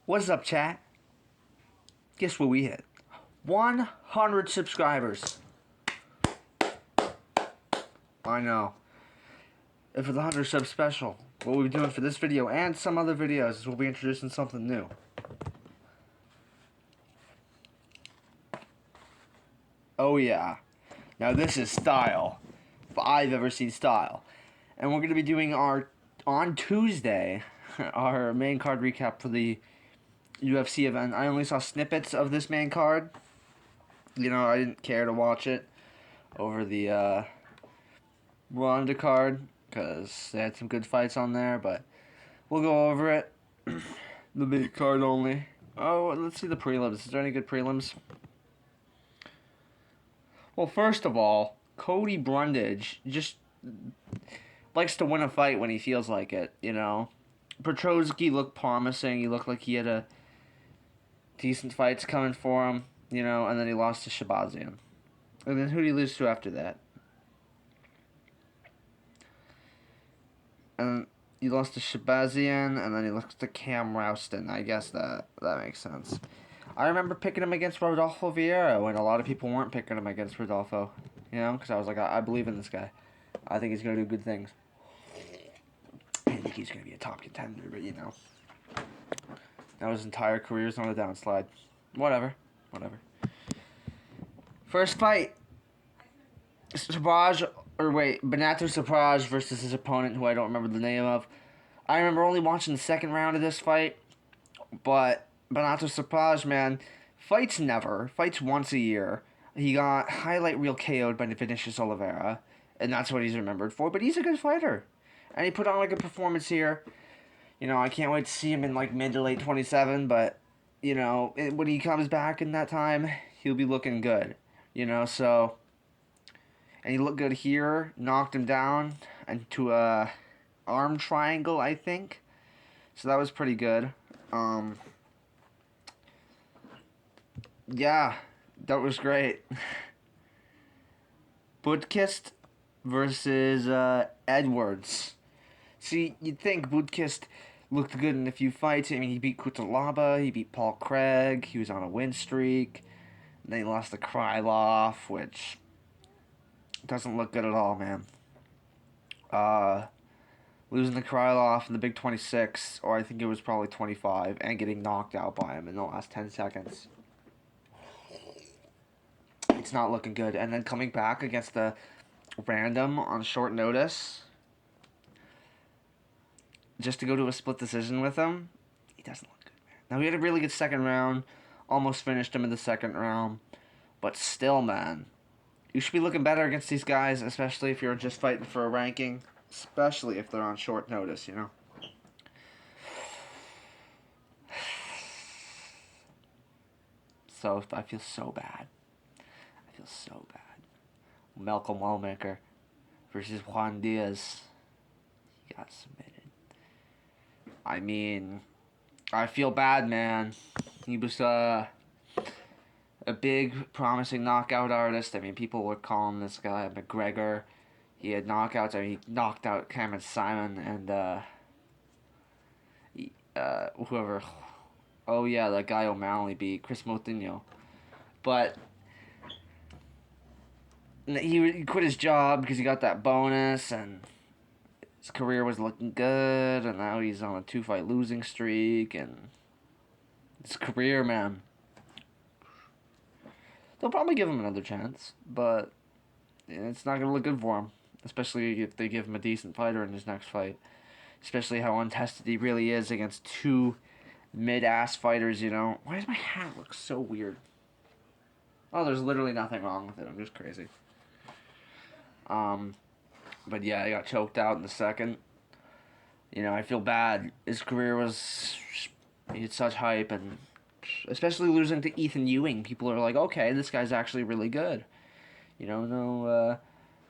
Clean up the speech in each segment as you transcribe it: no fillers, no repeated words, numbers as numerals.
What's up, chat? Guess what we hit? 100 subscribers. I know. And for the 100 sub special, what we'll be doing for this video and some other videos is we'll be introducing something new. Oh yeah. Now this is style. If I've ever seen style. And we're going to be doing on Tuesday, our main card recap for the UFC event. I only saw snippets of this main card. You know, I didn't care to watch it over the Ronda card because they had some good fights on there, but we'll go over it. The main card only. Oh, let's see the prelims. Is there any good prelims? Well, first of all, Cody Brundage just likes to win a fight when he feels like it, you know. Petrosky looked promising. He looked like he had a decent fights coming for him, you know, and then he lost to Shabazian. And then who did he lose to after that? And he lost to Shabazian, and then he lost to Cam Rouston. I guess that makes sense. I remember picking him against Rodolfo Vieira when a lot of people weren't picking him against Rodolfo, you know, because I was like, I believe in this guy. I think he's going to do good things. I think he's going to be a top contender, but, you know. Now his entire career is on a downslide. Whatever. First fight. Benato Sabraj versus his opponent, who I don't remember the name of. I remember only watching the second round of this fight, but Benato Sabraj, man, fights once a year. He got highlight reel KO'd by Vinicius Oliveira, and that's what he's remembered for, but he's a good fighter. And he put on a good performance here. You know, I can't wait to see him in like mid to late 27, but, you know, when he comes back in that time, he'll be looking good. You know, so, and he looked good here, knocked him down into a arm triangle, I think. So that was pretty good. Yeah, that was great. Budkist versus Edwards. See, you'd think Budkist looked good in a few fights. I mean, he beat Kutalaba, he beat Paul Craig, he was on a win streak. And then he lost to Krylov, which doesn't look good at all, man. Losing to Krylov in the big 26, or I think it was probably 25, and getting knocked out by him in the last 10 seconds. It's not looking good. And then coming back against the random on short notice, just to go to a split decision with him, he doesn't look good, man. Now, he had a really good second round, almost finished him in the second round, but still, man, you should be looking better against these guys, especially if you're just fighting for a ranking, especially if they're on short notice, you know. So, I feel so bad. Malcolm Wellmaker versus Juan Diaz. He got submitted. I mean, I feel bad, man. He was a big, promising knockout artist. I mean, people were calling this guy McGregor. He had knockouts. I mean, he knocked out Cameron Simon and whoever. Oh yeah, that guy O'Malley beat Chris Moutinho. But he quit his job because he got that bonus, and his career was looking good, and now he's on a 2-fight losing streak, and his career, man. They'll probably give him another chance, but it's not going to look good for him, especially if they give him a decent fighter in his next fight, especially how untested he really is against two mid-ass fighters, you know. Why does my hat look so weird? Oh, there's literally nothing wrong with it. I'm just crazy. But yeah, he got choked out in the second. You know, I feel bad. His career he had such hype, and especially losing to Ethan Ewing, people are like, okay, this guy's actually really good. You know,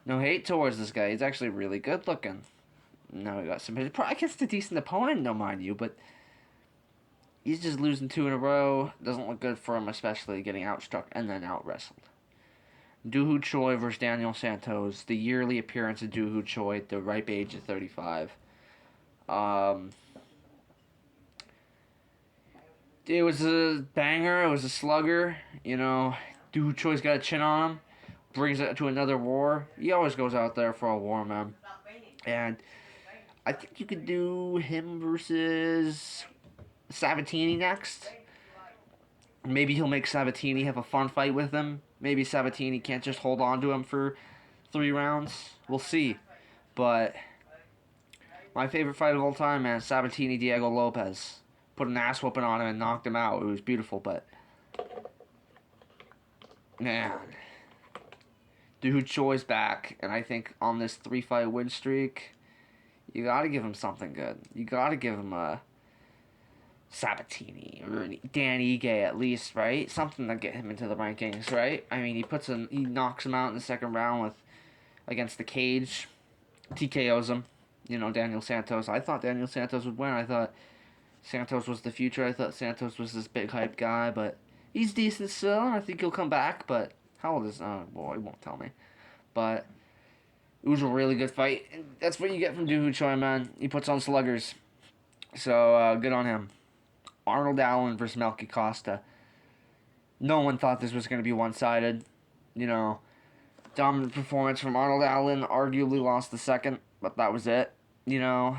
no hate towards this guy. He's actually really good looking. Now he got submitted. Probably against a decent opponent, no mind you, but he's just losing 2 in a row. Doesn't look good for him, especially getting outstruck and then out-wrestled. Dooho Choi versus Daniel Santos. The yearly appearance of Dooho Choi at the ripe age of 35. It was a banger. It was a slugger. You know, dude, Choi's got a chin on him. Brings it to another war. He always goes out there for a war, man. And I think you could do him versus Sabatini next. Maybe he'll make Sabatini have a fun fight with him. Maybe Sabatini can't just hold on to him for 3 rounds. We'll see. But my favorite fight of all time, man, Sabatini Diego Lopez. Put an ass whooping on him and knocked him out. It was beautiful, but man, dude, Choi's back, and I think on this 3-fight win streak, you gotta give him something good. You gotta give him a Sabatini or Dan Ige at least, right? Something to get him into the rankings, right? I mean, he knocks him out in the second round with against the cage, TKOs him. You know, Daniel Santos. I thought Daniel Santos would win. I thought Santos was the future. I thought Santos was this big hype guy, but he's decent still. I think he'll come back. But how old is? Oh boy, he won't tell me. But it was a really good fight. And that's what you get from Doohoo Choi, man. He puts on sluggers. So good on him. Arnold Allen versus Melky Costa. No one thought this was going to be one-sided. You know, dominant performance from Arnold Allen. Arguably lost the second, but that was it. You know,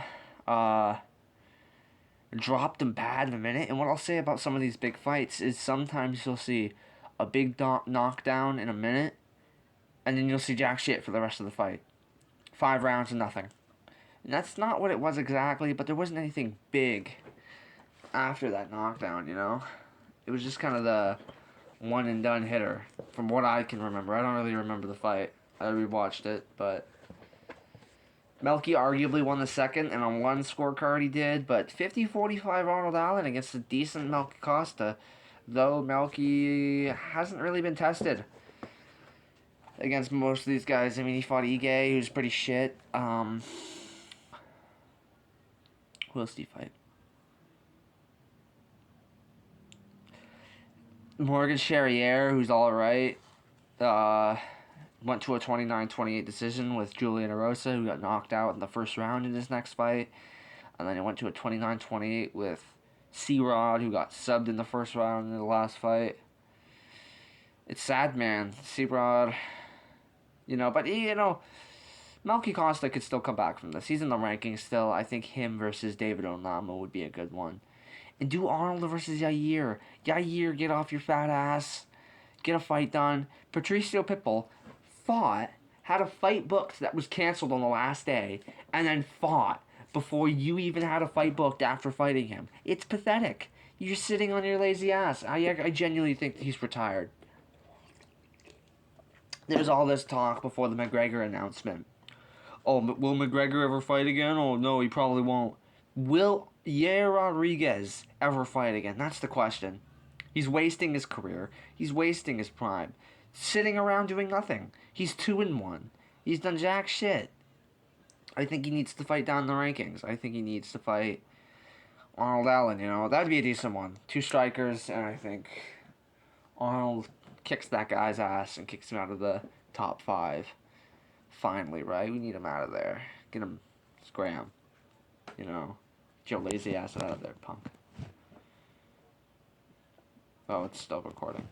dropped him bad in a minute. And what I'll say about some of these big fights is sometimes you'll see a big knockdown in a minute, and then you'll see jack shit for the rest of the fight. 5 rounds of nothing. And that's not what it was exactly, but there wasn't anything big after that knockdown, you know? It was just kind of the one and done hitter, from what I can remember. I don't really remember the fight. I rewatched it, but Melky arguably won the second, and on one scorecard he did, but 50-45 Arnold Allen against a decent Melky Costa, though Melky hasn't really been tested against most of these guys. I mean, he fought Ige, who's pretty shit. Who else did he fight? Morgan Charriere, who's alright. Went to a 29-28 decision with Julian Erosa, who got knocked out in the first round in his next fight. And then it went to a 29-28 with C-Rod, who got subbed in the first round in the last fight. It's sad, man. C-Rod, but Melky Costa could still come back from this. He's in the rankings still. I think him versus David Onama would be a good one. And do Arnold versus Yair. Yair, get off your fat ass. Get a fight done. Patricio Pitbull had a fight booked that was canceled on the last day, and then fought before you even had a fight booked after fighting him. It's pathetic. You're sitting on your lazy ass. I genuinely think he's retired. There's all this talk before the McGregor announcement. Oh, will McGregor ever fight again? Oh, no, he probably won't. Will Yair Rodriguez ever fight again? That's the question. He's wasting his career. He's wasting his prime. Sitting around doing nothing. He's 2-1. He's done jack shit. I think he needs to fight down the rankings. I think he needs to fight Arnold Allen, That'd be a decent one. 2 strikers, and I think Arnold kicks that guy's ass and kicks him out of the top 5. Finally, right? We need him out of there. Get him scram. Get your lazy ass out of there, punk. Oh, it's still recording.